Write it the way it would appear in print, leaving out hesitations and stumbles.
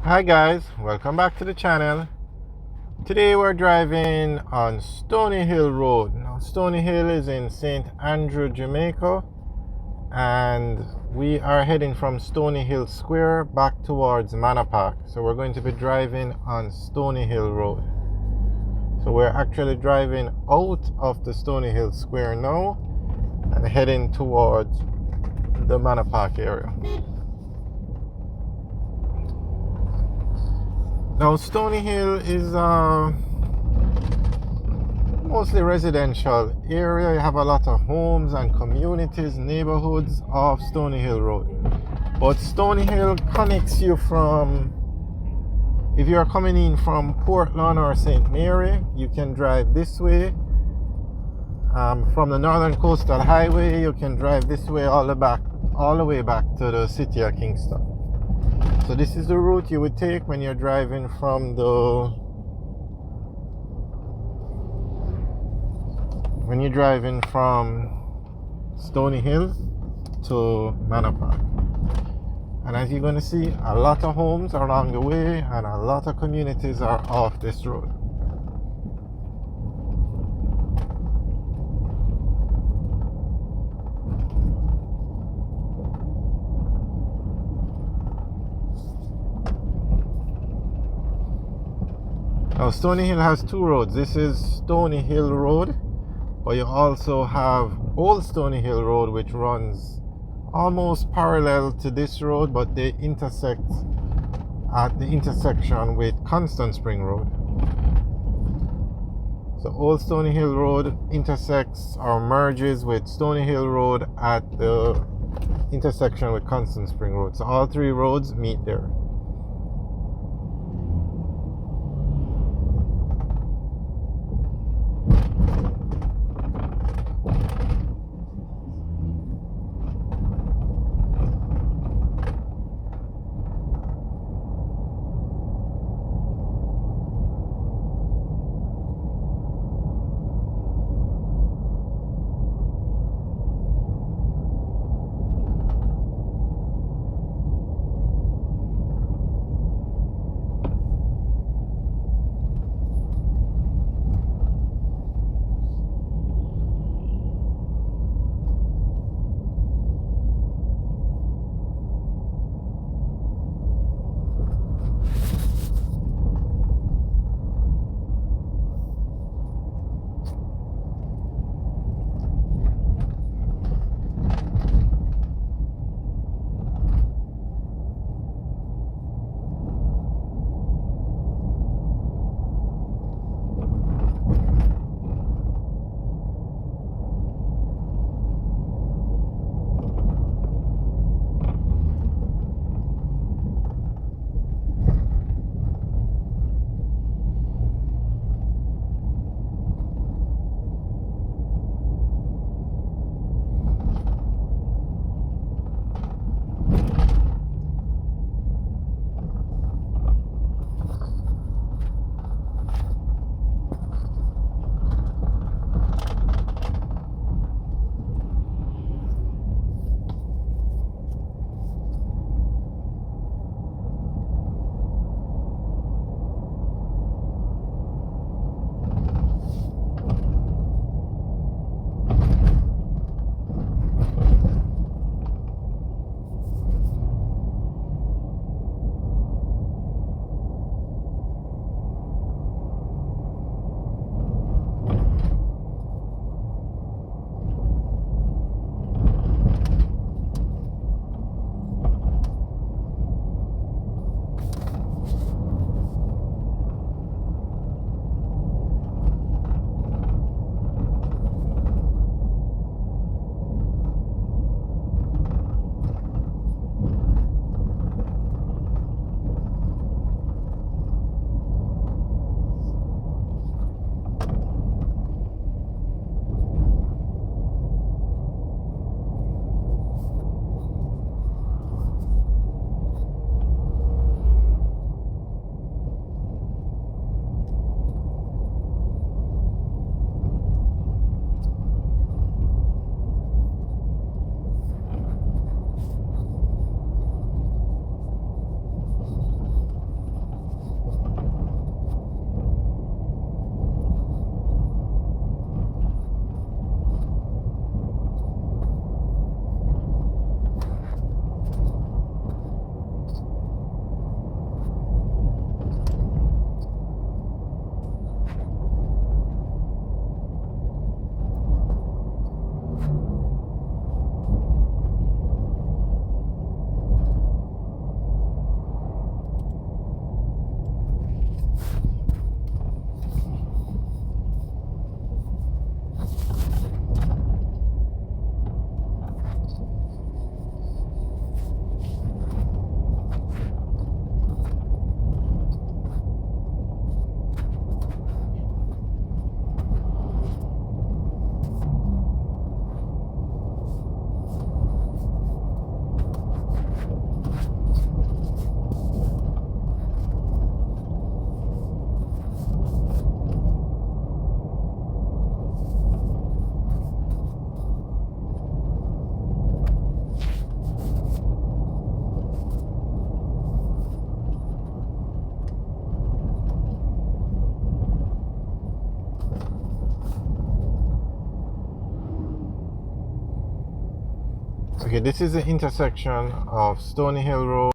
Hi guys, welcome back to the channel. Today we're driving on Stony Hill Road. Now Stony Hill is in St. Andrew, Jamaica, and we are heading from Stony Hill Square back towards Manor Park. So we're going to be driving on Stony Hill Road. So we're actually driving out of the Stony Hill Square now and heading towards the Manor Park area. Now Stony Hill is mostly residential area. You have a lot of homes and communities, neighborhoods off Stony Hill Road. But Stony Hill connects you from, if you're coming in from Portland or St. Mary, you can drive this way. From the Northern Coastal Highway, you can drive this way all the way back to the city of Kingston. So this is the route you would take when you're driving from Stony Hill to Manor Park. And as you're going to see, a lot of homes are along the way and a lot of communities are off this road. Now Stony Hill has two roads. This is Stony Hill Road, but you also have Old Stony Hill Road, which runs almost parallel to this road, but they intersect at the intersection with Constant Spring Road. So Old Stony Hill Road intersects or merges with Stony Hill Road at the intersection with Constant Spring Road. So all three roads meet there. Okay, this is the intersection of Stony Hill Road